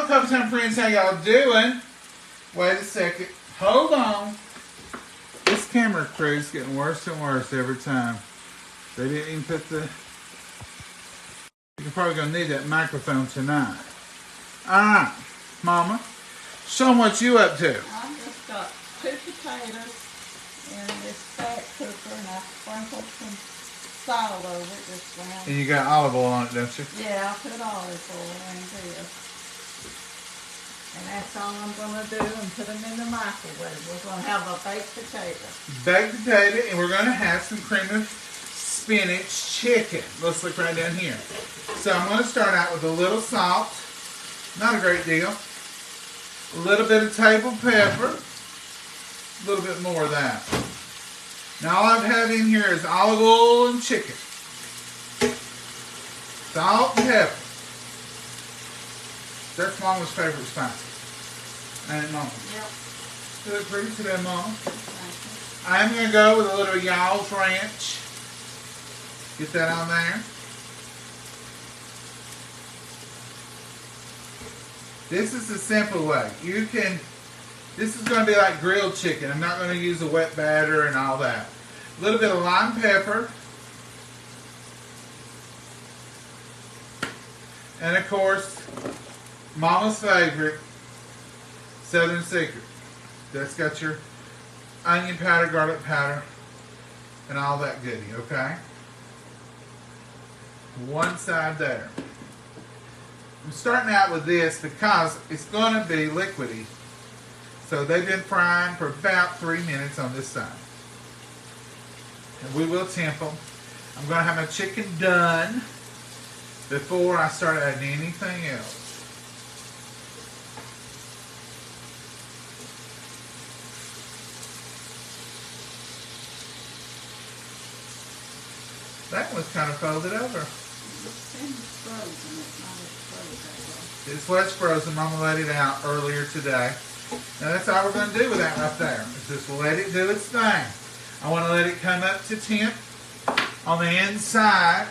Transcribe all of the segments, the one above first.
Hello, Coffee Time friends. How y'all doing? Wait a second. Hold on. This camera crew's getting worse and worse every time. They didn't even put the... You're probably going to need that microphone tonight. Alright, Mama. Show them what you up to. I just got 2 potatoes in this fat cooker, and I sprinkled some salt over it just around. And you got olive oil on it, don't you? Yeah, I put olive oil in this. And that's all I'm going to do, and put them in the microwave. We're going to have a baked potato. Baked potato, and we're going to have some cream of spinach chicken. Let's look right down here. So I'm going to start out with a little salt. Not a great deal. A little bit of table pepper. A little bit more of that. Now all I have in here is olive oil and chicken. Salt and pepper. That's Mama's favorite spice. Ain't it, Mama? Yep. You look pretty today, Mama. I'm going to go with a little Y'all's Ranch. Get that on there. This is the simple way. You can, this is going to be like grilled chicken. I'm not going to use a wet batter and all that. A little bit of lime pepper. And of course, Mama's favorite, Southern Secret. That's got your onion powder, garlic powder, and all that goodie, okay? One side there. I'm starting out with this because it's going to be liquidy. So they've been frying for about 3 minutes on this side. And we will temp them. I'm going to have my chicken done before I start adding anything else. That one's kind of folded over. It's what's frozen. Mama let it out earlier today. Now that's all we're going to do with that right there. Is just let it do its thing. I want to let it come up to temp on the inside.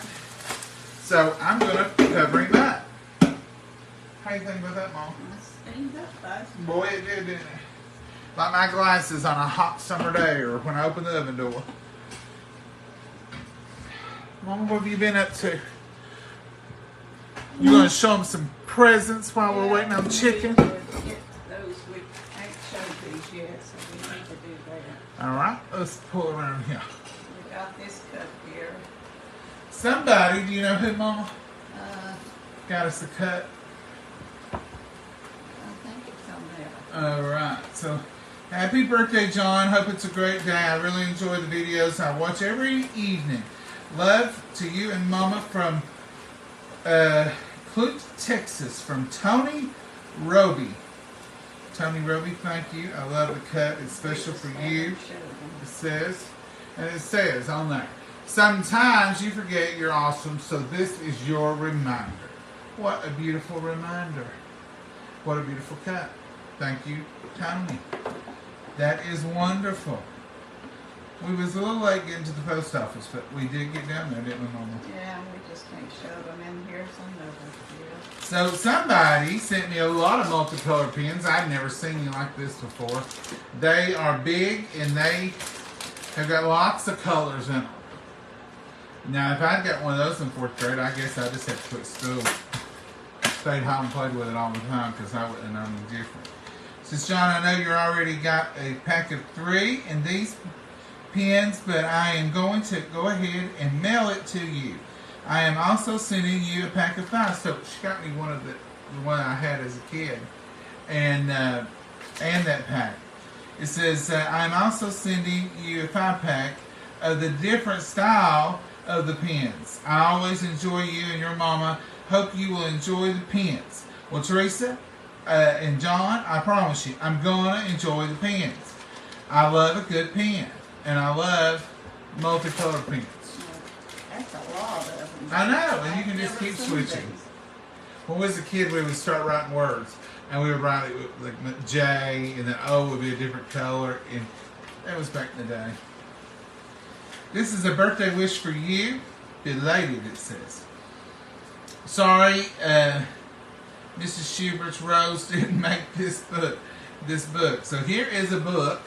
So I'm going to cover him up. How do you think about that, Mom? Steamed up, though. Boy, it did, didn't it? Like my glasses on a hot summer day or when I open the oven door. Mama, what have you been up to? You going to show them some presents while we're waiting on chicken? We ain't showed these yet, so we need to do that. All right, let's pull around here. We got this cup here. Somebody, do you know who, Mama? Got us a cut. I think it's on there. All right, so happy birthday, John. Hope it's a great day. I really enjoy the videos I watch every evening. Love to you and Mama from Clute, Texas, from Tony Roby. Tony Roby, thank you. I love the cut. It's special for you. It says, and it says on there, sometimes you forget you're awesome, so this is your reminder. What a beautiful reminder. What a beautiful cut. Thank you, Tony. That is wonderful. We was a little late getting to the post office, but we did get down there, didn't we, Mama? Yeah, we just can't show them in here. So somebody sent me a lot of multicolored pens. I've never seen any like this before. They are big and they have got lots of colors in them. Now, if I'd got one of those in 4th grade, I guess I just had to quit school. Stayed home and played with it all the time because I wouldn't have known any different. Says, John, I know you already got a pack of 3 in these pens, but I am going to go ahead and mail it to you. I am also sending you a pack of 5. So she got me one of the one I had as a kid, and that pack. It says I'm also sending you a 5-pack of the different style of the pens. I always enjoy you and your mama. Hope you will enjoy the pens. Well, Teresa and John, I promise you, I'm gonna enjoy the pens. I love a good pen. And I love multicolored pens. That's a lot of them. I know, and you can just keep switching. When we was a kid, we would start writing words. And we would write it with like J, and then O would be a different color. And that was back in the day. This is a birthday wish for you. Belated, it says. Sorry, Mrs. Schubert's Rose didn't make this book. So here is a book,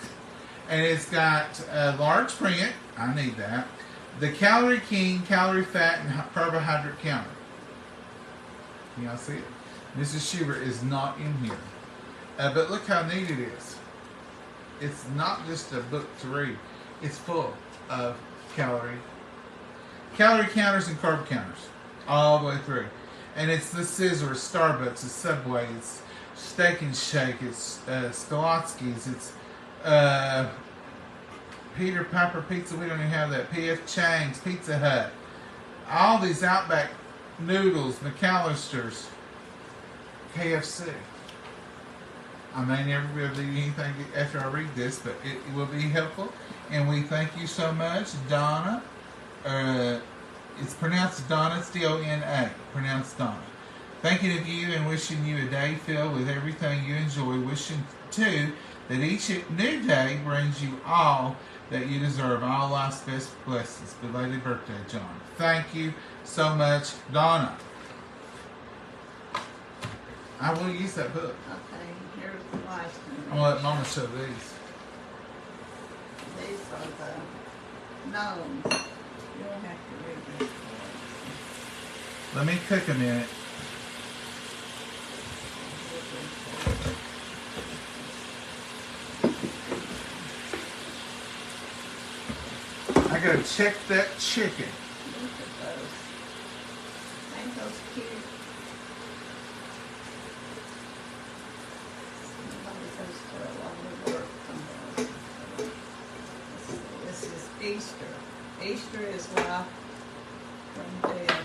and it's got a large print. I need that. The Calorie King, Calorie Fat, and Carbohydrate Counter. Can y'all see it? Mrs. Schubert is not in here. But look how neat it is. It's not just a book to read. It's full of calorie counters and carb counters all the way through. And it's the Scissor, it's Starbucks, it's Subway, it's Steak and Shake, it's Skolotsky's, it's Peter Piper Pizza, we don't even have that, P.F. Chang's, Pizza Hut, all these Outback noodles, McAllister's, KFC. I may never be able to do anything after I read this, but it will be helpful. And we thank you so much, Donna. It's pronounced Donna, it's D-O-N-A, pronounced Donna. Thanking of you and wishing you a day filled with everything you enjoy. Wishing, too, that each new day brings you all that you deserve, all life's best blessings. Belated birthday, John. Thank you so much, Donna. I will use that book. Okay, here's the last one. I'm going to let Mama show these. These are the gnomes. You'll have to read this for Let me cook a minute. I gotta check that chicken. Look at those. Ain't those cute? Somebody goes to a lot of work on those. This is Easter. Easter is life from death,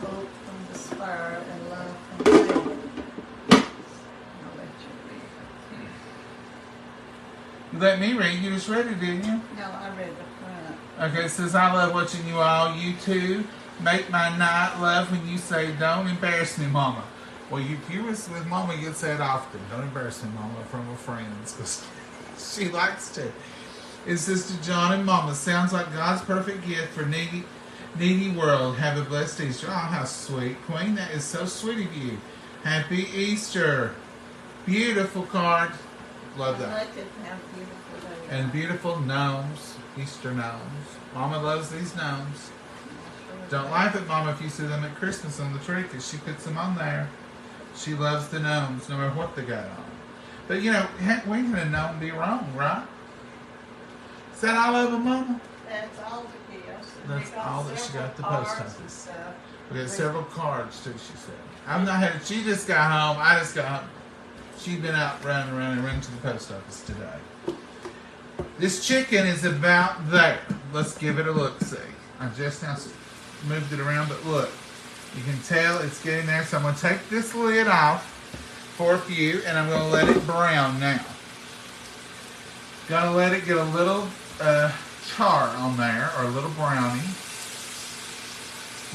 hope from despair, and love from sin. I'll let you read it. You let me read. You just read it, didn't you? No, I read the front. Okay, it says, I love watching you all. You too make my night. Love when you say, don't embarrass me, Mama. Well, if you was with Mama, you'd say it often. Don't embarrass me, Mama, from her friends, because she likes to. It's Sister John and Mama. Sounds like God's perfect gift for needy world. Have a blessed Easter. Oh, how sweet. Queen, that is so sweet of you. Happy Easter. Beautiful card. Love that. And beautiful gnomes. Easter gnomes. Mama loves these gnomes. Don't laugh at Mama if you see them at Christmas on the tree, because she puts them on there. She loves the gnomes no matter what they got on. But you know, when can a gnome be wrong, right? Is that all of them, Mama? That's all the gifts. That's all that she got at the post office. We got several cards too, she said. I've not had it. She just got home. I just got home. She's been out running around and running to the post office today. This chicken is about there. Let's give it a look-see. I just now moved it around, but look. You can tell it's getting there. So I'm going to take this lid off for a few, and I'm going to let it brown now. Going to let it get a little char on there, or a little brownie.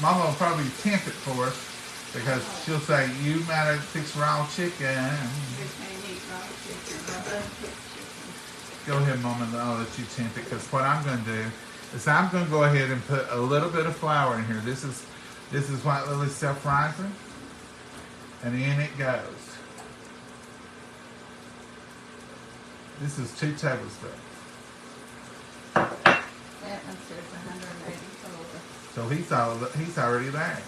Mama will probably temp it for us, because she'll say, you might have fixed raw chicken. You can't eat raw chicken. I love chicken. Go ahead, Mama, and I'll let you temp it, because what I'm going to do is I'm going to go ahead and put a little bit of flour in here. This is White Lily's self-rising, and in it goes. This is 2 tablespoons. That one says 184. So he's already there.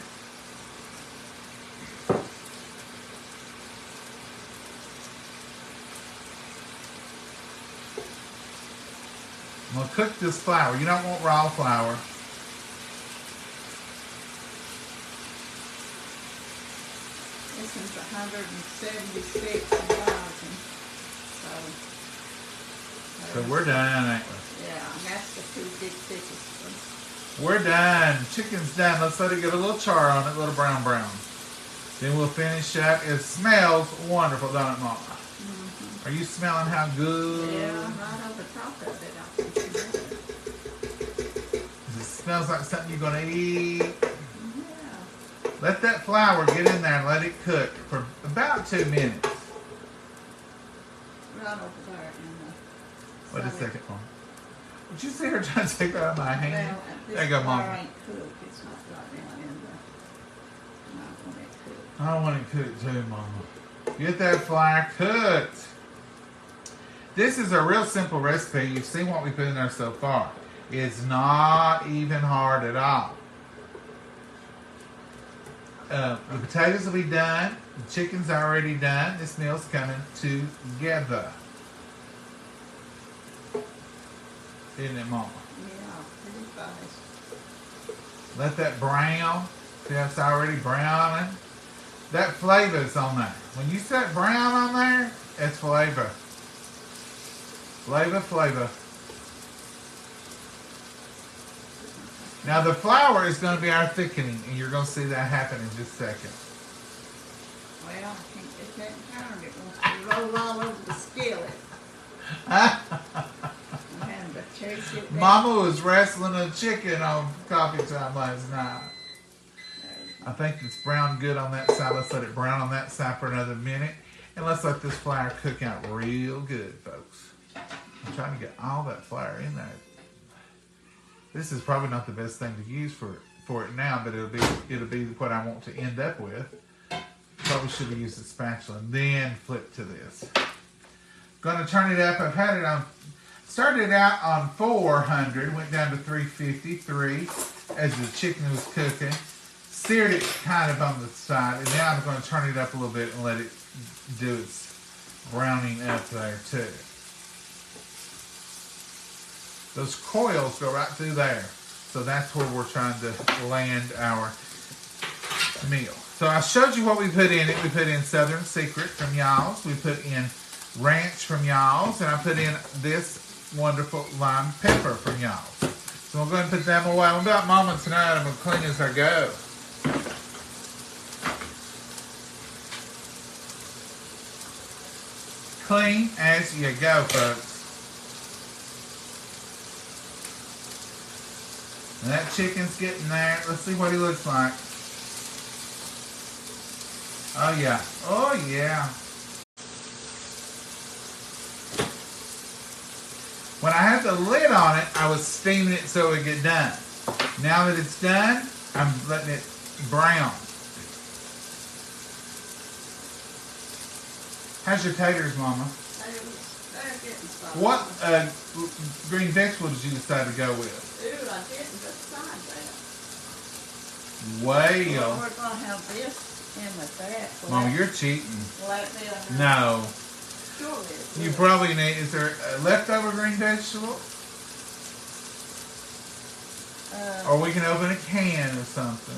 I'm going to cook this flour. You don't want raw flour. This one's 176,000. So we're done, ain't we? Yeah, and that's the 2 big thickest ones. We're done. Chicken's done. Let's let it get a little char on it, a little brown. Then we'll finish up. It smells wonderful, don't it, Mama? Mm-hmm. Are you smelling how good? Yeah, right on the top of it, I can smell it. It smells like something you're going to eat. Yeah. Let that flour get in there and let it cook for about 2 minutes. Right over there in the... Wait a second, Mom. Would you see her trying to take that out of my hand? Well, There you go, Mom. This flour ain't cooked. It's not right down in the... Not when it cooks. I want it cooked too, Mama. Get that flour cooked. This is a real simple recipe. You've seen what we put in there so far. It's not even hard at all. The potatoes will be done. The chicken's already done. This meal's coming together. Isn't it, Mama? Yeah, pretty fast. Let that brown. See how it's already browning? That flavor's on there. When you set brown on there, it's flavor. Flavor. Now the flour is going to be our thickening, and you're going to see that happen in just a second. Well, I can't get that turned. It wants to roll all over the skillet. I'm having to chase it down. Mama was wrestling a chicken on coffee time last night. I think it's browned good on that side. Let's let it brown on that side for another minute. And let's let this flour cook out real good, folks. I'm trying to get all that flour in there. This is probably not the best thing to use for it now, but it'll be what I want to end up with. Probably should have used a spatula and then flip to this. Gonna turn it up. I've had it on, started out on 400, went down to 353 as the chicken was cooking. Seared it kind of on the side, and now I'm going to turn it up a little bit and let it do its browning up there too. Those coils go right through there, so that's where we're trying to land our meal. So I showed you what we put in it. We put in Southern Secret from Y'all's. We put in Ranch from Y'all's, and I put in this wonderful lime pepper from Y'all's. So we're going to put them away. I'm about Mama tonight. I'm going to clean as I go. Clean as you go, folks. And that chicken's getting there. Let's see what he looks like. Oh yeah. Oh yeah. When I had the lid on it, I was steaming it so it would get done. Now that it's done, I'm letting it brown. How's your taters, Mama? They're getting soft. What green vegetable did you decide to go with? Dude, I didn't decide that. Well, We're going to have this in with that. Mama, you're cheating. Will that be enough? No. Sure it is. You probably need, is there a leftover green vegetable? Or we can open a can or something.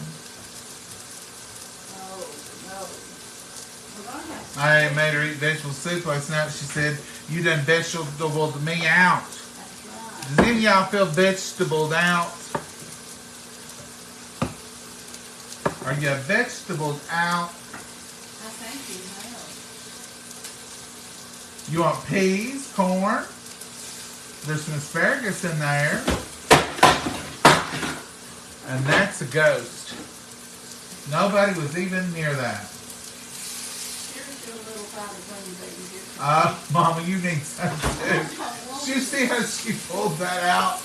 No. We're going to have some. I made her eat vegetable soup last night. She said, you done vegetabled me out. That's right. Does any of y'all feel vegetabled out? Are you vegetabled out? I think you have. You want peas, corn? There's some asparagus in there. And that's a ghost. Nobody was even near that. Here's your little pot of green that you get. Mama, you need some too. Did you see how she pulled that out?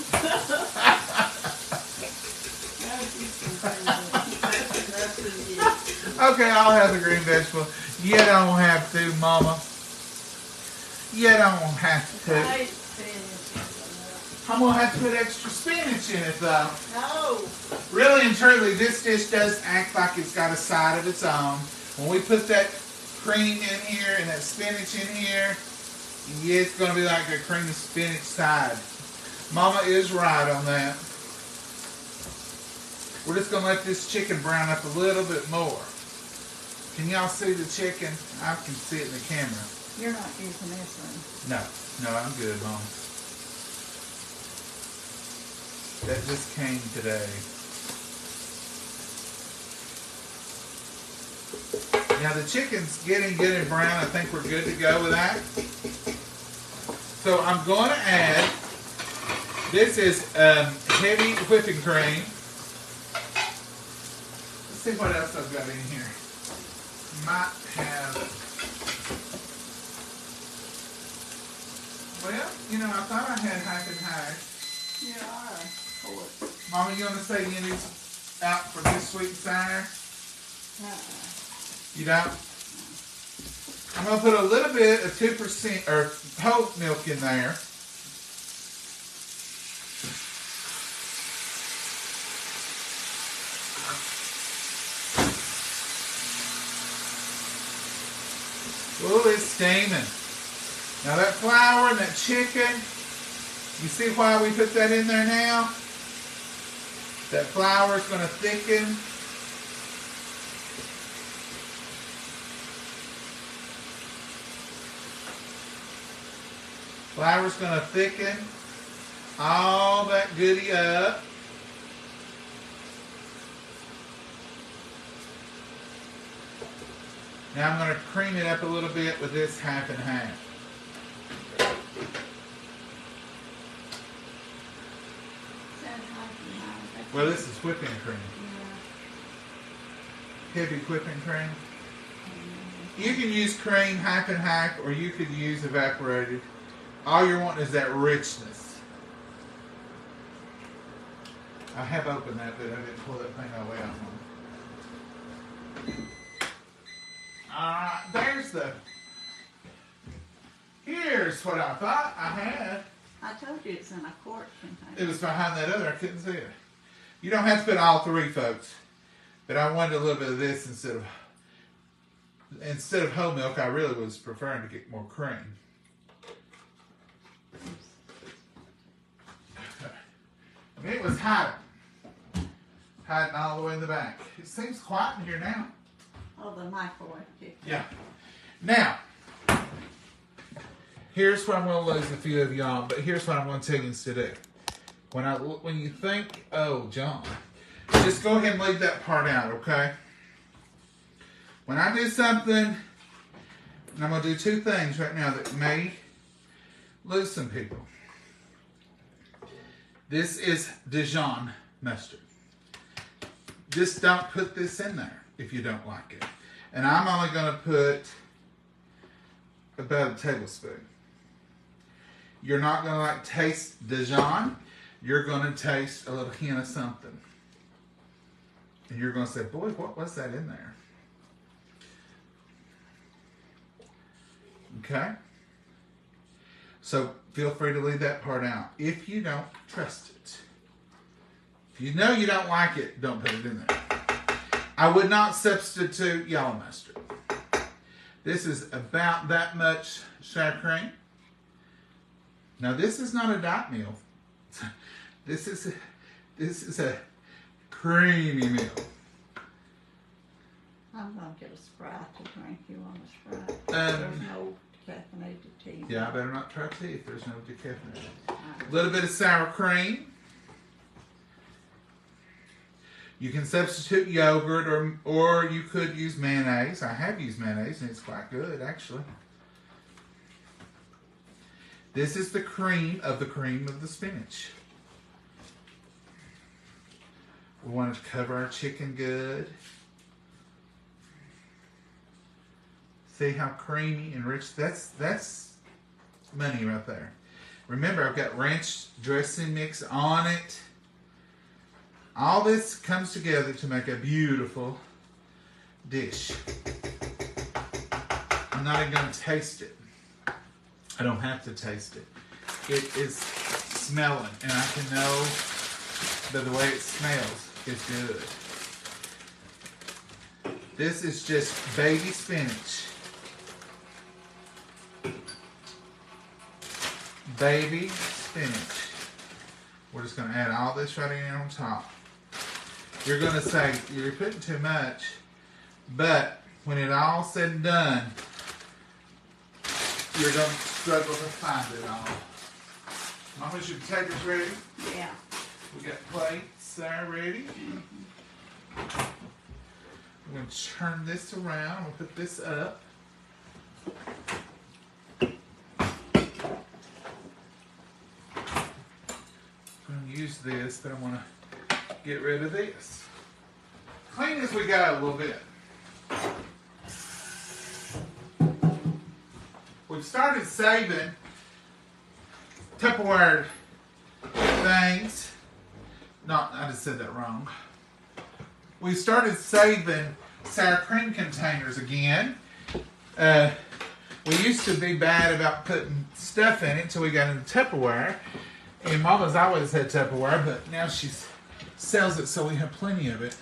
Okay, I'll have the green vegetable. You don't have to, Mama. You don't have to. I'm going to have to put extra spinach in it, though. No. Really and truly, this dish does act like it's got a side of its own. When we put that cream in here and that spinach in here, yeah, it's going to be like a cream of spinach side. Mama is right on that. We're just going to let this chicken brown up a little bit more. Can y'all see the chicken? I can see it in the camera. You're not using this one. No, I'm good, Mom. That just came today. Now the chicken's getting good and brown. I think we're good to go with that. So I'm going to add, this is heavy whipping cream. Let's see what else I've got in here. Might have, well, you know, I thought I had half and half. Yeah, all right. Mama, you want to say you need out for this sweet and sour? You know, I'm going to put a little bit of 2% or whole milk in there. Oh, it's steaming. Now that flour and that chicken, you see why we put that in there now? That flour is going to thicken. Flour's going to thicken all that goodie up. Now I'm going to cream it up a little bit with this half and half. Well, this is whipping cream. Heavy whipping cream. You can use cream half and half, or you could use evaporated. All you're wanting is that richness. I have opened that, but I didn't pull that thing all the way out. Here's what I thought I had. I told you it's in a quart container. It was behind that other. I couldn't see it. You don't have to put all three, folks. But I wanted a little bit of this instead of whole milk. I really was preferring to get more cream. And it was hiding all the way in the back. It seems quiet in here now. Oh, the microwave kicked. Yeah. Now, here's where I'm going to lose a few of y'all, but here's what I'm going to tell you instead of. When you think, oh, John, just go ahead and leave that part out, okay? When I do something, and I'm going to do two things right now that may lose some people. This is Dijon mustard. Just don't put this in there if you don't like it. And I'm only going to put about a tablespoon. You're not going to taste Dijon. You're going to taste a little hint of something. And you're going to say, boy, what was that in there? Okay? So feel free to leave that part out if you don't trust it. If you know you don't like it, don't put it in there. I would not substitute yellow mustard. This is about that much sour cream. Now this is not a diet meal. This is a creamy meal. I'm going to get a Sprite to drink. You want a Sprite? There's no decaffeinated tea. Yeah, I better not try tea if there's no decaffeinated. A little bit of sour cream. You can substitute yogurt or you could use mayonnaise. I have used mayonnaise and it's quite good actually. This is the cream of the spinach. We want to cover our chicken good. See how creamy and rich? That's money right there. Remember, I've got ranch dressing mix on it. All this comes together to make a beautiful dish. I'm not even going to taste it. I don't have to taste it. It is smelling, and I can know that the way it smells is good. This is just baby spinach. Baby spinach. We're just going to add all this right in on top. You're going to say, you're putting too much, but when it all said and done, you're going to struggle to find it all. Mama, is your potatoes ready? Yeah. We got plates there ready. We're going to turn this around. We'll put this up. I'm going to use this, but I want to get rid of this. Clean as we go a little bit. We've started saving Tupperware things. No, I just said that wrong. We started saving sour cream containers again. We used to be bad about putting stuff in it until we got into Tupperware. And Mama's always had Tupperware, but now she sells it so we have plenty of it.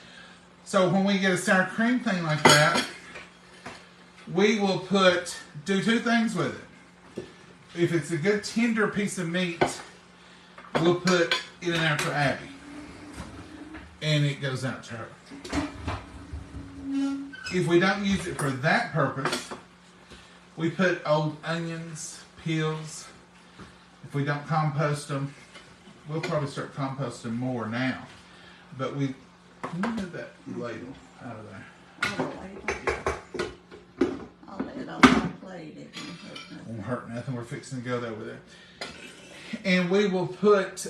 So when we get a sour cream thing like that, we will do two things with it. If it's a good tender piece of meat, we'll put it in there for Abby. And it goes out to her. If we don't use it for that purpose, we put old onions, peels. If we don't compost them, we'll probably start composting more now. But can you move that ladle out of there? I'll lay it on my plate. It Won't hurt nothing. We're fixing to go over there. And we will put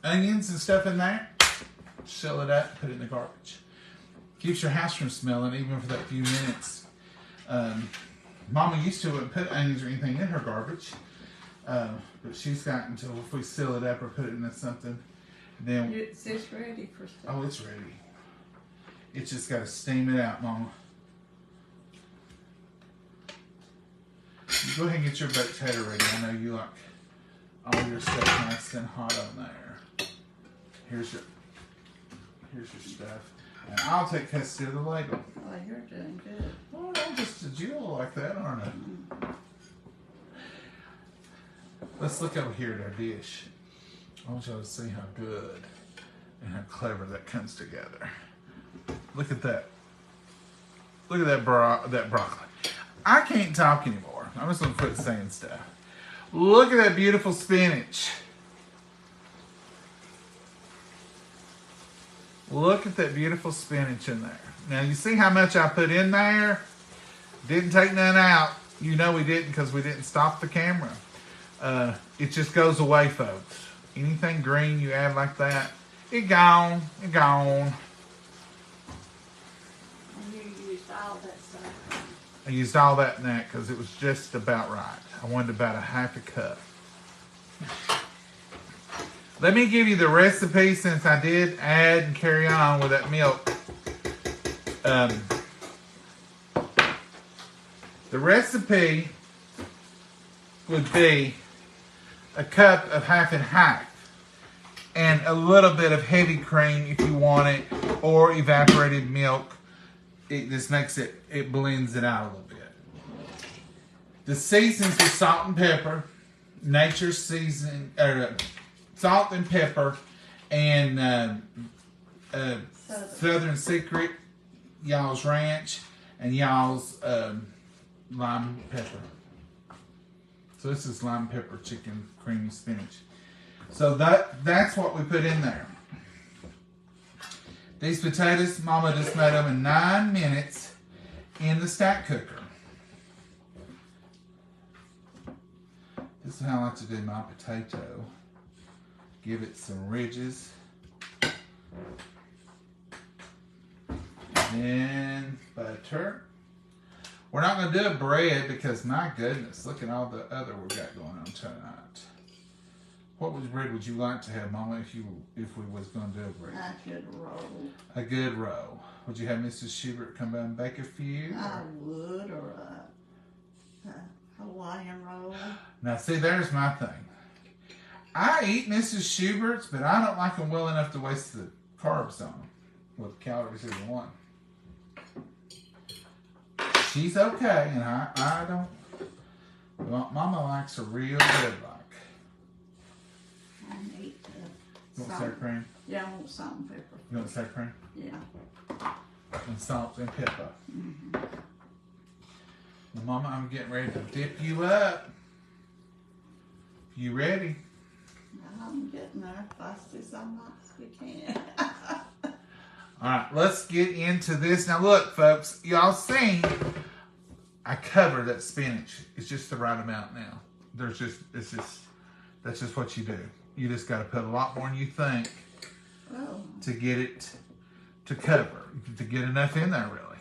onions and stuff in there. Seal it up, put it in the garbage. Keeps your house from smelling even for that few minutes. Mama used to wouldn't put onions or anything in her garbage. But she's gotten to, if we seal it up or put it in something, then... It's ready for stuff. Oh, it's ready. It's just got to steam it out, Mama. You go ahead and get your baked potato ready. I know you like all your stuff nice and hot on there. Here's your stuff. And I'll take custody of the ladle. Oh, you're doing good. Oh, I'm just a jewel like that, aren't I? Let's look over here at our dish. I want y'all to see how good and how clever that comes together. Look at that. Look at that broccoli. I can't talk anymore. I'm just going to quit saying stuff. Look at that beautiful spinach. Look at that beautiful spinach in there. Now, you see how much I put in there? Didn't take none out. You know we didn't because we didn't stop the camera. It just goes away, folks. Anything green you add like that, it gone. It gone. And you used all that stuff. I used all that in that because it was just about right. I wanted about a half a cup. Let me give you the recipe since I did add and carry on with that milk. The recipe would be a cup of half and half and a little bit of heavy cream if you want it, or evaporated milk. It just makes it blends it out a little bit. The seasons with salt and pepper, nature's season, salt and pepper, and Southern Secret, y'all's ranch, and y'all's lime pepper. So this is lime pepper chicken creamy spinach. So that's what we put in there. These potatoes, Mama just made them in 9 minutes in the stack cooker. This is how I like to do my potato. Give it some ridges. Then butter. We're not going to do a bread because, my goodness, look at all the other we've got going on tonight. What bread would you like to have, Mama, if we was going to do a bread? A good roll. A good roll. Would you have Mrs. Schubert come by and bake a few? I would, or a Hawaiian roll. Now, see, there's my thing. I eat Mrs. Schubert's, but I don't like them well enough to waste the carbs on them with calories either one. She's okay, and I don't. Well, Mama likes a real good like. I need You want sour cream? Yeah, I want salt and pepper. You want sour cream? Yeah. And salt and pepper. Mm-hmm. Well, Mama, I'm getting ready to dip you up. You ready? I'm getting there fast as I possibly can. All right, let's get into this. Now, look, folks, y'all seen I covered that spinach. It's just the right amount now. That's just what you do. You just got to put a lot more than you think to get it to cover, to get enough in there, really.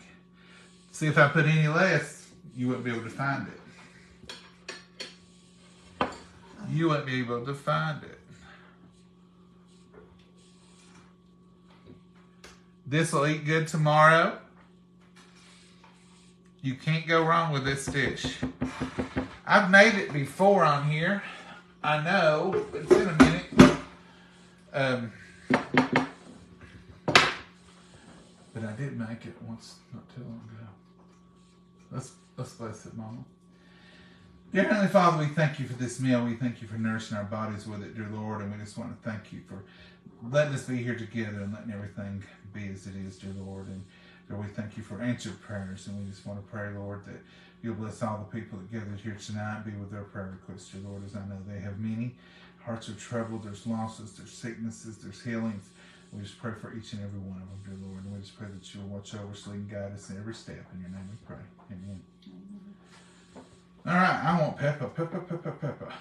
See, if I put any less, you wouldn't be able to find it. You wouldn't be able to find it. This will eat good tomorrow. You can't go wrong with this dish. I've made it before on here. I know. It's in a minute. But I did make it once not too long ago. Let's bless it, Mama. Dear Heavenly Father, we thank you for this meal. We thank you for nourishing our bodies with it, dear Lord. And we just want to thank you for letting us be here together and letting everything be as it is, dear Lord. And Lord, we thank you for answered prayers. And we just want to pray, Lord, that you'll bless all the people that gathered here tonight. Be with their prayer requests, dear Lord, as I know they have many. Hearts are troubled. There's losses. There's sicknesses. There's healings. We just pray for each and every one of them, dear Lord. And we just pray that you'll watch over us, lead and guide us in every step. In your name we pray. Amen. All right, I want pepper.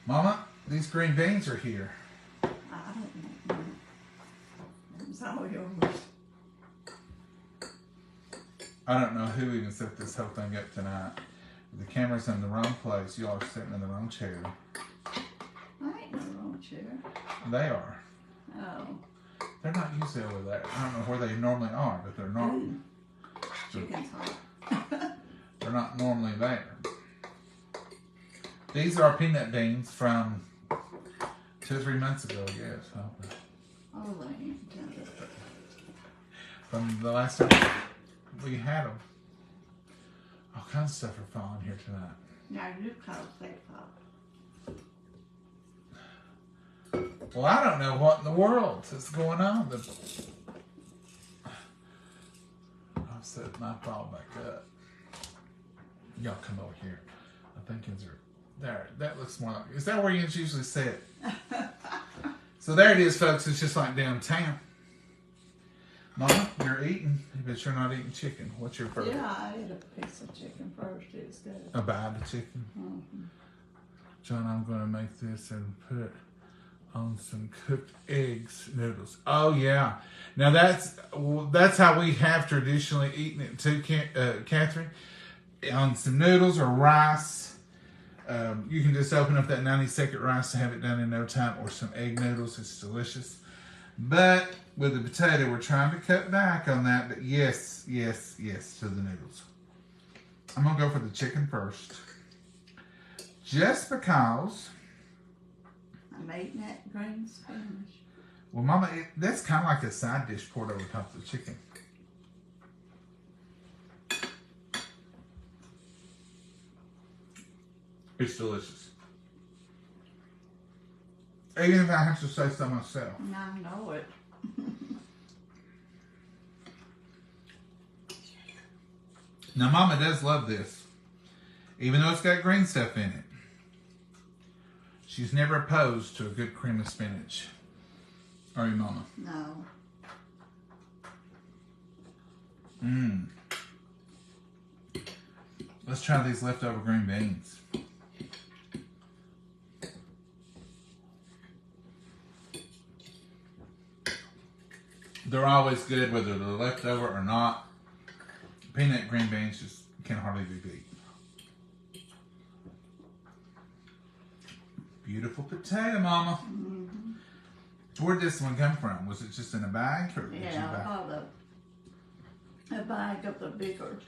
Mama, these green beans are here. I don't know. It's all yours. I don't know who even set this whole thing up tonight. The camera's in the wrong place. Y'all are sitting in the wrong chair. I ain't no wrong chair. They are. Oh. They're not usually over there. I don't know where they normally are, but they're not. Ooh. Chicken's hot. They're not normally there. These are peanut beans from 2 or 3 months ago, I guess. Oh, they ain't tender. From the last time we had them. All kinds of stuff are falling here tonight. Now you cause they pop. Well, I don't know what in the world is going on. I'll set my ball back up. Y'all come over here. I think these are there. That looks more like. Is that where you usually sit? So there it is, folks. It's just like downtown. Mama, you're eating, but you're not eating chicken. What's your first? Yeah, I ate a piece of chicken first. It's good. A bite of chicken. Mm-hmm. John, I'm going to make this and put on some cooked eggs noodles. Oh yeah, now that's how we have traditionally eaten it too, Catherine. On some noodles or rice. You can just open up that 90-second rice to have it done in no time, or some egg noodles. It's delicious. But with the potato, we're trying to cut back on that. But yes to the noodles. I'm gonna go for the chicken first, just because. I'm eating that green spinach. Well, Mama, that's kind of like a side dish poured over top of the chicken. It's delicious. Even if I have to say so myself. I know it. Now, Mama does love this. Even though it's got green stuff in it. She's never opposed to a good cream of spinach. Are you, Mama? No. Let's try these leftover green beans. They're always good, whether they're leftover or not. Peanut green beans just can hardly be beat. Beautiful potato, Mama. Mm-hmm. Where'd this one come from? Was it just in a bag? Or did you Yeah, buy? I bought a bag of the bigger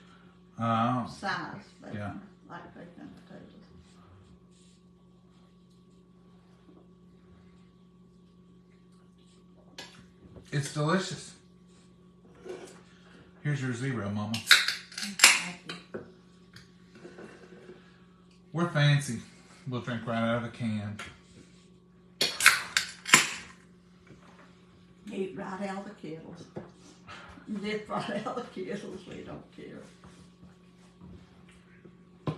Oh. size bacon, Yeah. like bacon potatoes. It's delicious. Here's your 0, Mama. Thank you. We're fancy. We'll drink right out of the can. Eat right out of the kettles. Dip right out of the kettles. We don't care.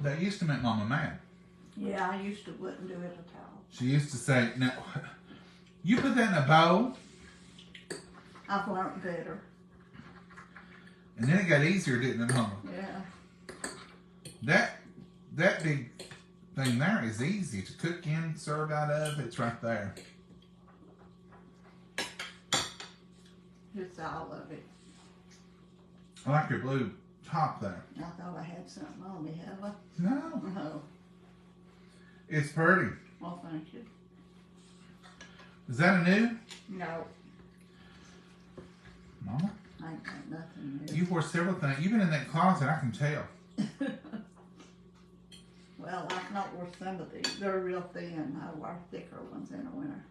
That used to make Mama mad. Yeah, I used to wouldn't do it at all. She used to say, "No, you put that in a bowl." I've learned better. And then it got easier, didn't it, Mama? Yeah. That big thing there is easy to cook in, serve out of. It's right there. It's all of it. I like your blue top there. I thought I had something on me, have I? No, No. it's pretty. Well, thank you. Is that a new? No. Mama? ain't got nothing new. You wore several things. You've been in that closet, I can tell. Well, I've not worn some of these. They're real thin. I wear thicker ones in the winter.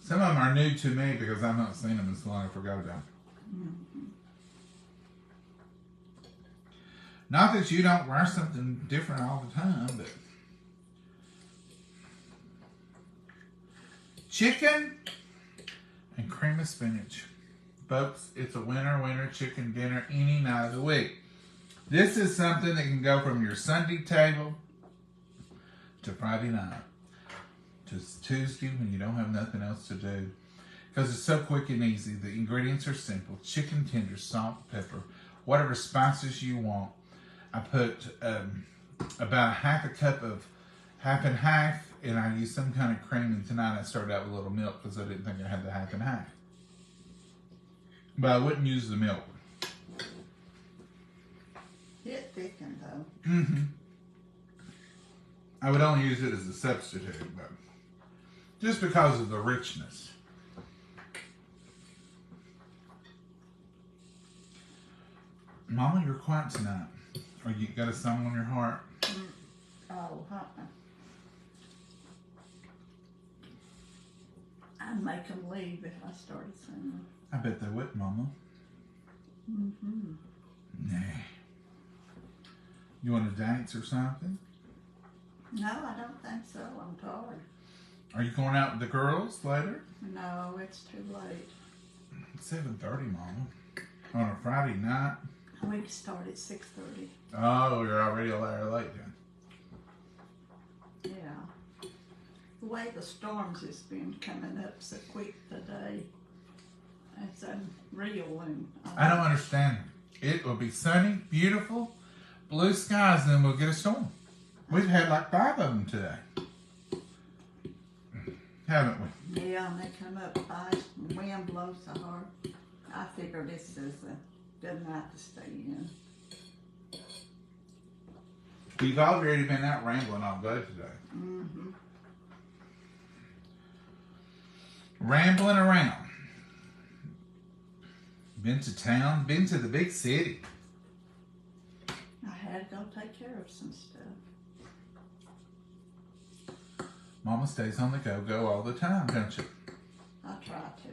Some of them are new to me because I've not seen them as long I forgot about them. Mm-hmm. Not that you don't wear something different all the time, but chicken and cream of spinach. Folks, it's a winter chicken dinner any night of the week. This is something that can go from your Sunday table to Friday night to Tuesday when you don't have nothing else to do. Because it's so quick and easy. The ingredients are simple. Chicken tenders, salt, pepper, whatever spices you want. I put about half a cup of half and half, and I used some kind of cream. And tonight I started out with a little milk because I didn't think I had the half and half. But I wouldn't use the milk. It thickened though. Mm-hmm. I would only use it as a substitute, but just because of the richness. Mama, you're quiet tonight. Or you got a song on your heart? Oh, I'd make them leave if I started singing. I bet they would, Mama. Mm-hmm. Nah. You want to dance or something? No, I don't think so. I'm tired. Are you going out with the girls later? No, it's too late. It's 7:30, Mama. On a Friday night? We start at 6:30. Oh, you're already a little late then. Yeah. The way the storms has been coming up so quick today, it's unreal. And I don't understand. It will be sunny, beautiful, blue skies, and then we'll get a storm. We've had like 5 of them today. Haven't we? yeah, and they come up fast. The wind blows so hard. I figure this is a good night to stay in. We've already been out rambling all day today. Mm-hmm. Rambling around. Been to town, been to the big city. I had to go take care of some stuff. Mama stays on the go all the time, don't you? I try to.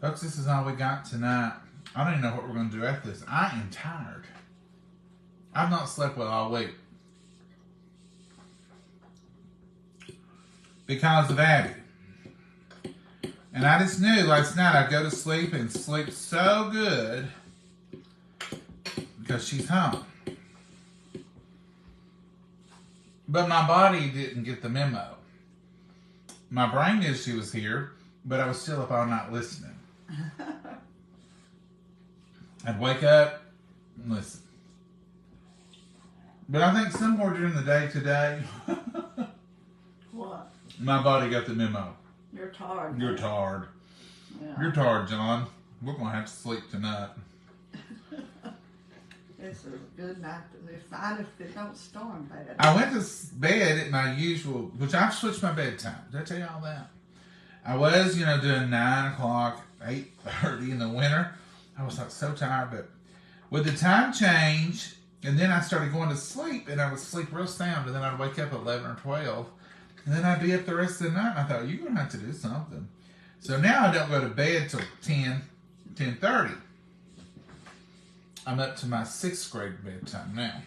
Folks, this is all we got tonight. I don't even know what we're going to do after this. I am tired. I've not slept well all week. Because of Abby. And I just knew last night I'd go to sleep and sleep so good because she's home. But my body didn't get the memo. My brain knew she was here, but I was still up all night listening. I'd wake up and listen. But I think somewhere during the day today, What? my body got the memo. You're tired. You're tired. Yeah. You're tired, John. We're going to have to sleep tonight. This is a good night to live. Fine if it don't storm bad. I went to bed at my usual, which I've switched my bedtime. Did I tell you all that? I was, doing 9 o'clock, 8:30 in the winter. I was like so tired, but with the time change, and then I started going to sleep, and I would sleep real sound, and then I'd wake up at 11 or 12, and then I'd be up the rest of the night, and I thought, you're going to have to do something. So now I don't go to bed till 10:30. I'm up to my 6th grade bedtime now.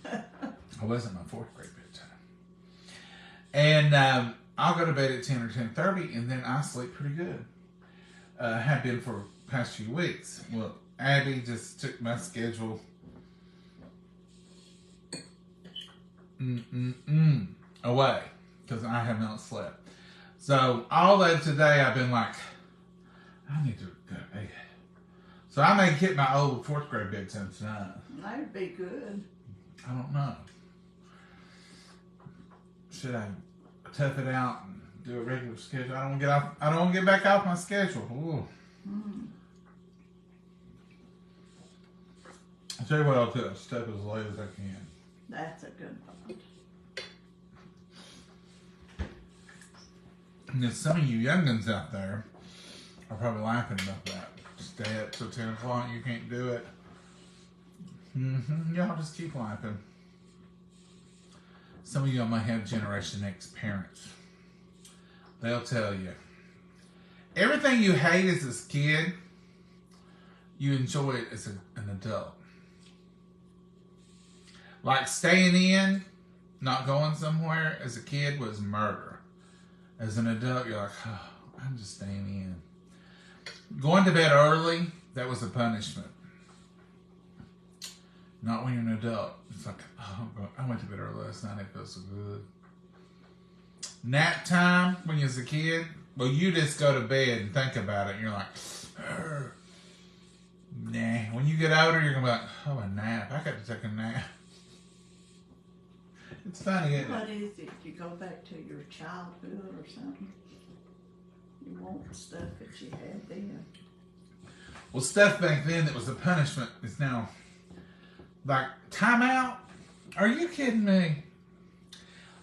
I wasn't my 4th grade bedtime. And I'll go to bed at 10 or 10:30, and then I sleep pretty good. Have been for the past few weeks. Well, Abby just took my schedule away because I have not slept. So all of today I've been like, I need to go to bed. So I may hit my old 4th grade bedtime tonight. That'd be good. I don't know. Should I tough it out and do a regular schedule? I don't want to get back off my schedule. Ooh. I'll tell you what, I'll do. I'll step as late as I can. That's a good point. And then some of you youngins out there are probably laughing about that. Stay up till 10 o'clock, you can't do it. Y'all just keep laughing. Some of y'all might have Generation X parents. They'll tell you. Everything you hate as a kid, you enjoy it as an adult. Like staying in, not going somewhere as a kid was murder. As an adult, you're like, oh, I'm just staying in. Going to bed early, that was a punishment. Not when you're an adult. It's like, oh, I went to bed early last night, it feels so good. Nap time, when you was a kid, well, you just go to bed and think about it, and you're like, argh. Nah. When you get older, you're going to be like, oh, a nap. I got to take a nap. It's funny, isn't it? What is it? You go back to your childhood or something? You want stuff that you had then. Well, stuff back then that was a punishment is now like timeout. Are you kidding me?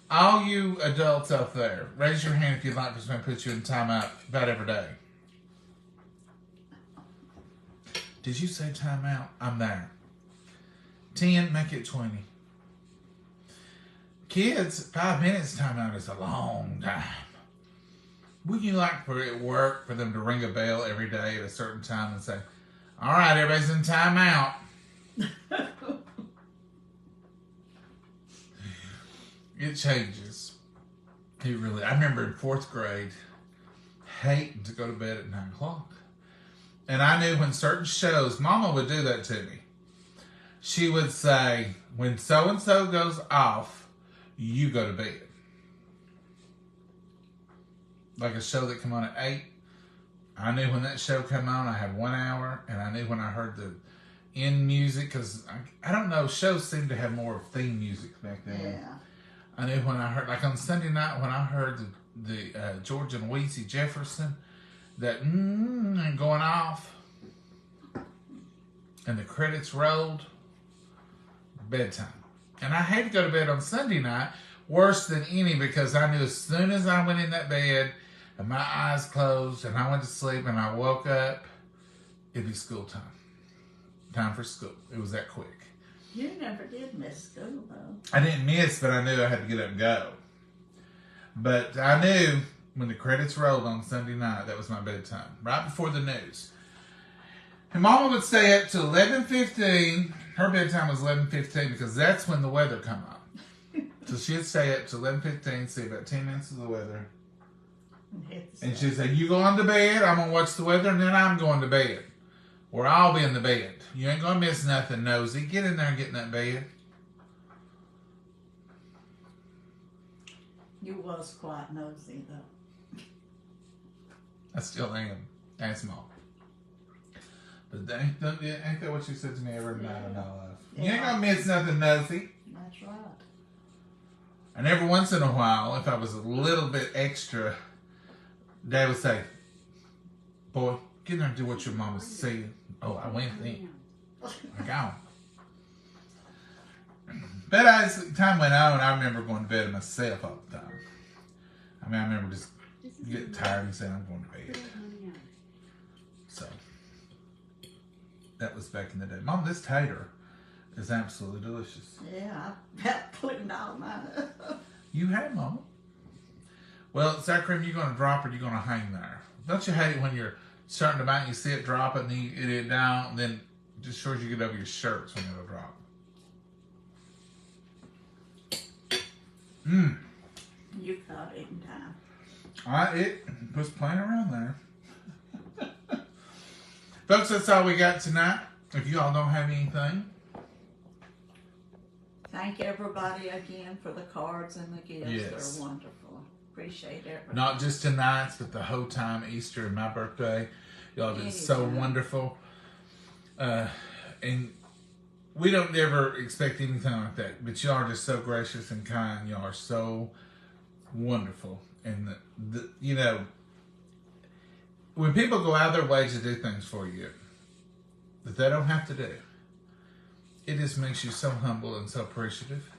All you adults out there, raise your hand if you'd like for someone to put you in timeout about every day. Did you say timeout? I'm there. 10, make it 20. Kids, 5 minutes timeout is a long time. Wouldn't you like for it work for them to ring a bell every day at a certain time and say, all right, everybody's in timeout. It changes. It really, I remember in 4th grade, hating to go to bed at 9 o'clock. And I knew when certain shows, Mama would do that to me. She would say, when so-and-so goes off, you go to bed. Like a show that come on at 8. I knew when that show came on, I had 1 hour, and I knew when I heard the end music, because I don't know, shows seemed to have more theme music back then. Yeah. I knew when I heard, like on Sunday night, when I heard the George and Weezy Jefferson, that and going off, and the credits rolled, bedtime. And I had to go to bed on Sunday night, worse than any, because I knew as soon as I went in that bed and my eyes closed and I went to sleep and I woke up, it'd be school time. Time for school. It was that quick. You never did miss school, though. I didn't miss, but I knew I had to get up and go. But I knew when the credits rolled on Sunday night, that was my bedtime, right before the news. And Mama would stay up till 11:15. Her bedtime was 11:15 because that's when the weather come on. So she'd stay up till 11:15, see about 10 minutes of the weather. And she'd say, you go on to bed, I'm going to watch the weather, and then I'm going to bed. Or I'll be in the bed. You ain't going to miss nothing, nosy. Get in there and get in that bed. You was quite nosy, though. I still am. That's Mom. But ain't that what you said to me every night in my life? You ain't going to miss nothing, nosy. That's right. And every once in a while, if I was a little bit extra, Dad would say, boy, get in there and do what your mama's saying. Oh, I went then. I gone. But as time went on, I remember going to bed myself all the time. I mean, I remember just getting tired and saying, I'm going to bed. So, that was back in the day. Mom, this tater is absolutely delicious. Yeah, I about cleaned all mine up. You have, Mama. Well, sour cream, you're going to drop it, you're going to hang there. Don't you hate it when you're starting to bite and you see it drop it and you eat it down, and then just sure as you get over your shirts when it'll drop. You caught it in time. It was playing around there. Folks, that's all we got tonight. If you all don't have anything. Thank everybody again for the cards and the gifts. Yes. They're wonderful. Appreciate everything. Not just tonight's, but the whole time, Easter and my birthday. Y'all did so wonderful. And we don't ever expect anything like that. But y'all are just so gracious and kind. Y'all are so wonderful. And, you know, when people go out of their way to do things for you that they don't have to do, it just makes you so humble and so appreciative.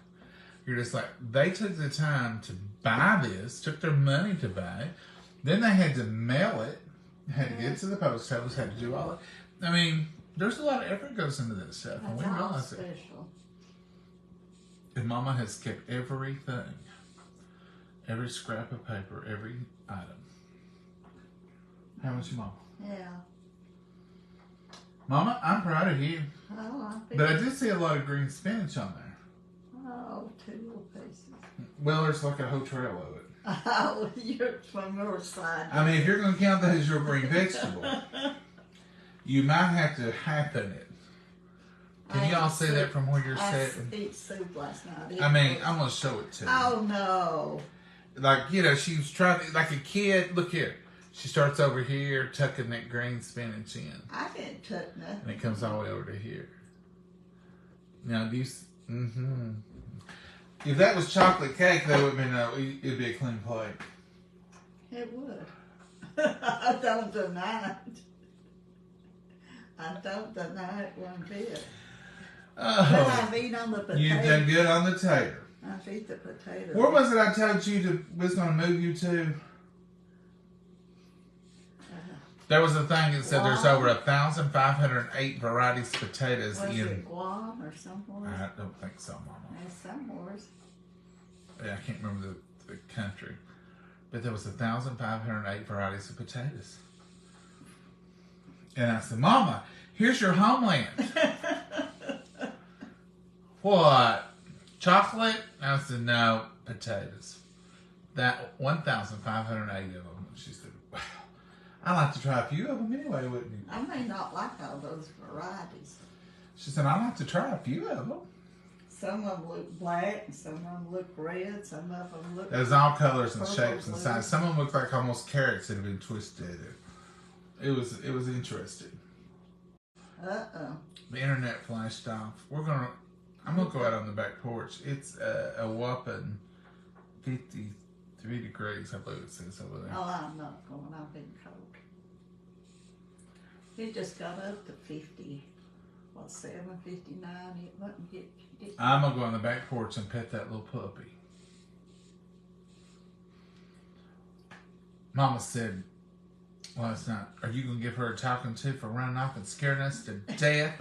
You're just like, they took the time to buy this, took their money to buy it, Then they had to mail it. Had to get it to the post office. Had to do all that. I mean, there's a lot of effort goes into this stuff, and we That's all realize it. special. And Mama has kept everything, every scrap of paper, every item. How much, Mama? Yeah. Mama, I'm proud of you. Oh, But I did see a lot of green spinach on there. Oh, 2 little pieces. Well, there's like a whole trail of it. Oh, you're from your side. I mean, if you're going to count that as your green vegetable, you might have to happen it. Can y'all see that from where you're sitting? I ate soup last night. I mean, I'm going to show it to you. Oh, no. Like, you know, she was trying to, like a kid, look here. She starts over here, tucking that green spinach in. I didn't tuck nothing. And it comes all the way over to here. Now, do you, If that was chocolate cake, that would have been, it'd be a clean plate. It would. I don't deny it. I don't deny it one bit. Oh, But I've eaten on the potato. you've done good on the tater. I've eaten the potato. Where was it I told you was going to move you to? There was a thing that said there's over 1,508 varieties of potatoes Was in. it Guam or somewhere? I don't think so, Mama. There's somewhere. Yeah, I can't remember the country. But there was 1,508 varieties of potatoes. And I said, Mama, here's your homeland. What? Chocolate? I said, no, potatoes. That 1,508 of them. She said, wow. I'd like to try a few of them anyway, wouldn't you? I may not like all those varieties. She said, I'd like to try a few of them. Some of them look black, and some of them look red, some of them look... There's all colors and purple, shapes and blue. sizes. Some of them look like almost carrots that have been twisted. It was interesting. Uh-oh. The internet flashed off. I'm gonna go out on the back porch. It's a whopping 53 degrees, I believe it says over there. Oh, I'm not going. I've been cold. It just got up to 50. What, 7:59? It wouldn't get... I'm gonna go on the back porch and pet that little puppy. Mama said last night, are you gonna give her a talking to for running off and scaring us to death?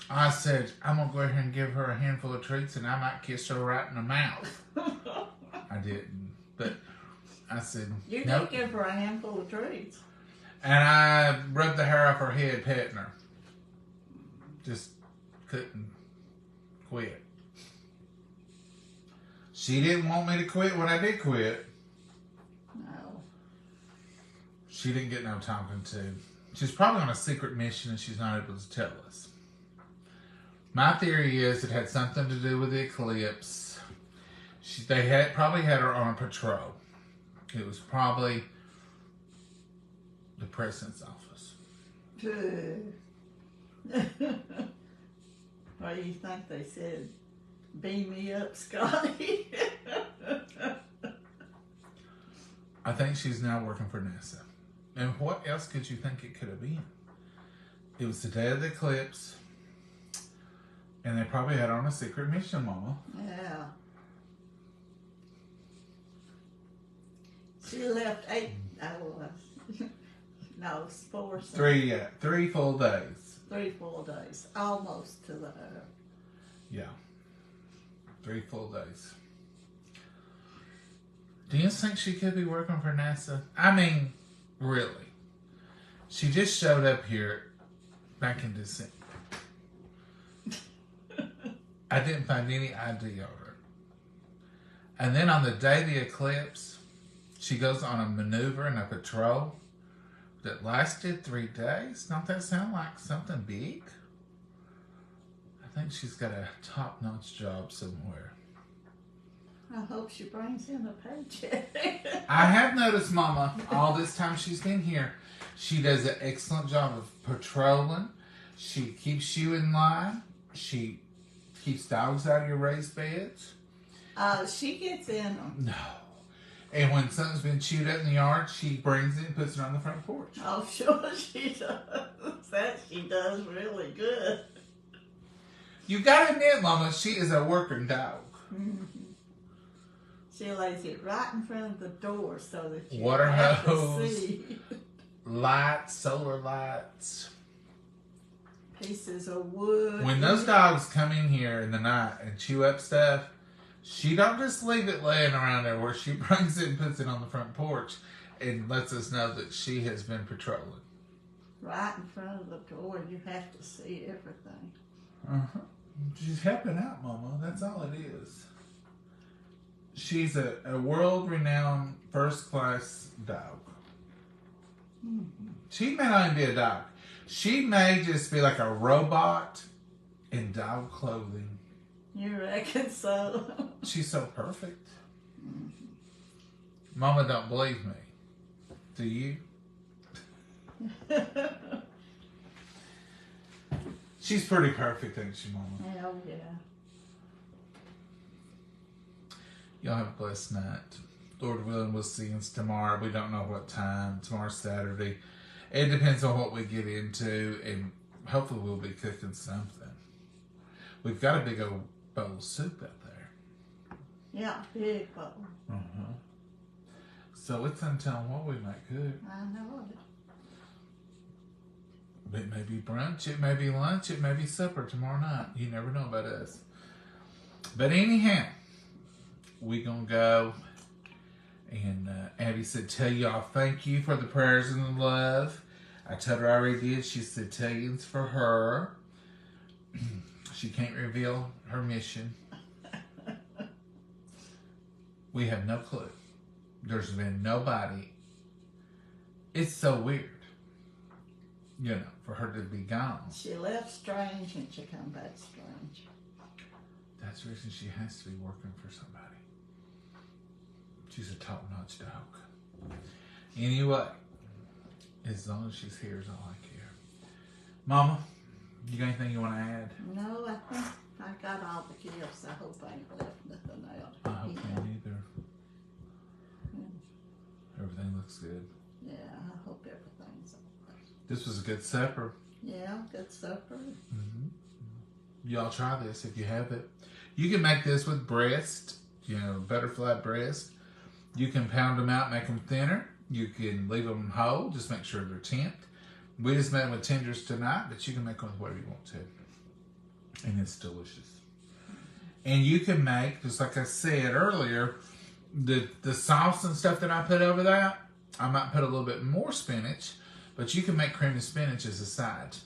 I said, I'm gonna go ahead and give her a handful of treats and I might kiss her right in the mouth. I didn't, but I said, You nope. did give her a handful of treats. And I rubbed the hair off her head, petting her. Just couldn't quit. She didn't want me to quit when I did quit. No. She didn't get no talking to. She's probably on a secret mission and she's not able to tell us. My theory is it had something to do with the eclipse. They probably had her on a patrol. It was probably the president's office. What do you think they said? Beam me up, Scotty. I think she's now working for NASA. And what else could you think it could have been? It was the day of the eclipse. And they probably had her on a secret mission, Mama. Yeah. She left 8 hours. No, 4. 3 full days. 3 full days. Almost to the... Yeah. 3 full days. Do you think she could be working for NASA? I mean, really. She just showed up here back in December. I didn't find any ID on her. And then on the day of the eclipse, she goes on a maneuver and a patrol that lasted 3 days. Don't that sound like something big? I think she's got a top-notch job somewhere. I hope she brings in a paycheck. I have noticed, Mama, all this time she's been here, she does an excellent job of patrolling. She keeps you in line. She keeps dogs out of your raised beds. She gets in them. No. And when something's been chewed up in the yard, she brings it and puts it on the front porch. Oh, sure she does. That she does really good. You gotta admit, Mama, she is a working dog. Mm-hmm. She lays it right in front of the door so that you Water have hose. to see. Lights, solar lights. Pieces of wood. When those dogs come in here in the night and chew up stuff, she don't just leave it laying around there. Where she brings it and puts it on the front porch and lets us know that she has been patrolling. Right in front of the door, you have to see everything. Uh-huh. She's helping out, Mama. That's all it is. She's a world-renowned first-class dog. Mm-hmm. She may not even be a dog. She may just be like a robot in dog clothing. You reckon so? She's so perfect. Mm-hmm. Mama don't believe me. Do you? She's pretty perfect, ain't she, Mama? Hell yeah. Y'all have a blessed night. Lord willing, we'll see you tomorrow. We don't know what time. Tomorrow's Saturday. It depends on what we get into, and hopefully we'll be cooking something. We've got a big old bowl of soup out there. Yeah, big bowl. Uh-huh. So it's untelling what we might cook. I know it. It may be brunch, it may be lunch, it may be supper tomorrow night. You never know about us. But anyhow, we gonna go. And Abby said, tell y'all thank you for the prayers and the love. I told her I already did. She said, tell you it's for her. She can't reveal her mission. We have no clue. There's been nobody. It's so weird, you know, for her to be gone. She left strange and she come back strange. That's the reason she has to be working for somebody. She's a top-notch dog. Anyway, as long as she's here is all I care. Mama, you got anything you want to add? No, I think I got all the gifts. I hope I ain't left nothing out. I hope you neither. Yeah. Everything looks good. Yeah, I hope everything's okay. This was a good supper. Yeah, good supper. Mm-hmm. Y'all try this if you have it. You can make this with breast, you know, butterfly breast. You can pound them out, make them thinner. You can leave them whole, just make sure they're temped. We just made them with tenders tonight, but you can make them with whatever you want to. And it's delicious. And you can make, just like I said earlier, the sauce and stuff that I put over that, I might put a little bit more spinach, but you can make creamy spinach as a side.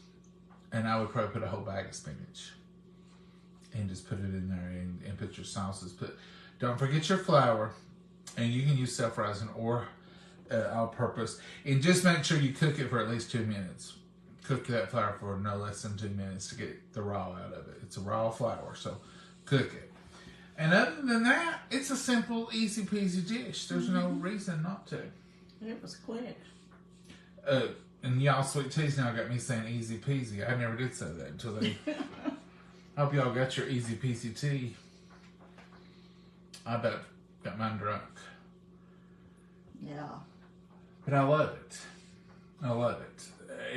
And I would probably put a whole bag of spinach. And just put it in there and put your sauces. Don't forget your flour. And you can use self-rising or all-purpose. And just make sure you cook it for at least 2 minutes. Cook that flour for no less than 2 minutes to get the raw out of it. It's a raw flour, so cook it. And other than that, it's a simple, easy-peasy dish. There's no reason not to. It was quick. And y'all sweet teas now got me saying easy-peasy. I never did say that until they... I hope y'all got your easy-peasy tea. I bet got mine drunk. Yeah. But I love it. I love it.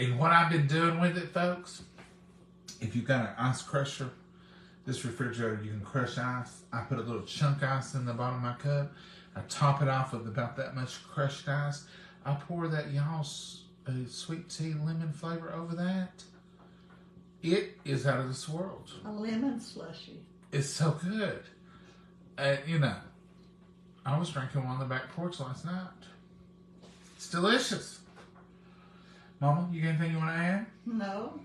And what I've been doing with it, folks, if you've got an ice crusher, this refrigerator, you can crush ice. I put a little chunk ice in the bottom of my cup. I top it off with about that much crushed ice. I pour that y'all's sweet tea lemon flavor over that. It is out of this world. A lemon slushy. It's so good. You know, I was drinking one on the back porch last night. It's delicious. Mama, you got anything you want to add? No.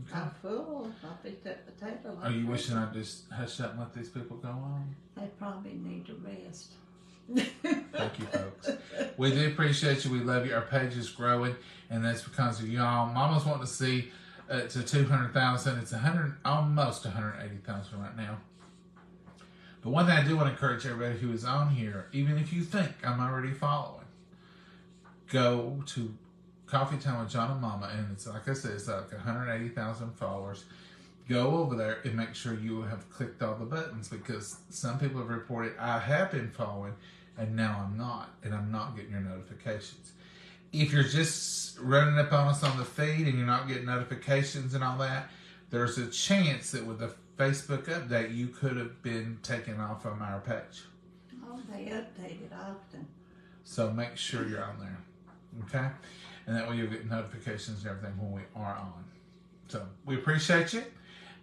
Okay. I'm full. I'll be at the table. Are you wishing I'd just hush up and let these people go on? They probably need to rest. Thank you, folks. We do appreciate you. We love you. Our page is growing, and that's because of y'all. Mama's wanting to see to 200,000. It's almost 180,000 right now. But one thing I do want to encourage everybody who is on here, even if you think I'm already following, go to Coffee Time with John and Mama, and it's like I said, it's like 180,000 followers. Go over there and make sure you have clicked all the buttons, because some people have reported I have been following and now I'm not, and I'm not getting your notifications. If you're just running up on us on the feed and you're not getting notifications and all that, there's a chance that with the Facebook update you could have been taken off from our page. Oh, they update it often. So make sure you're on there. Okay? And that way you'll get notifications and everything when we are on. So we appreciate you.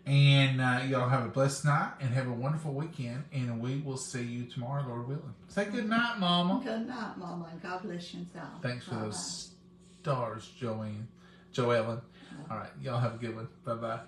And y'all have a blessed night and have a wonderful weekend. And we will see you tomorrow, Lord willing. Say good night, Mama. Good night, Mama, and God bless you all. Thanks for Bye-bye. those stars, Joellen. All right. Y'all have a good one. Bye-bye.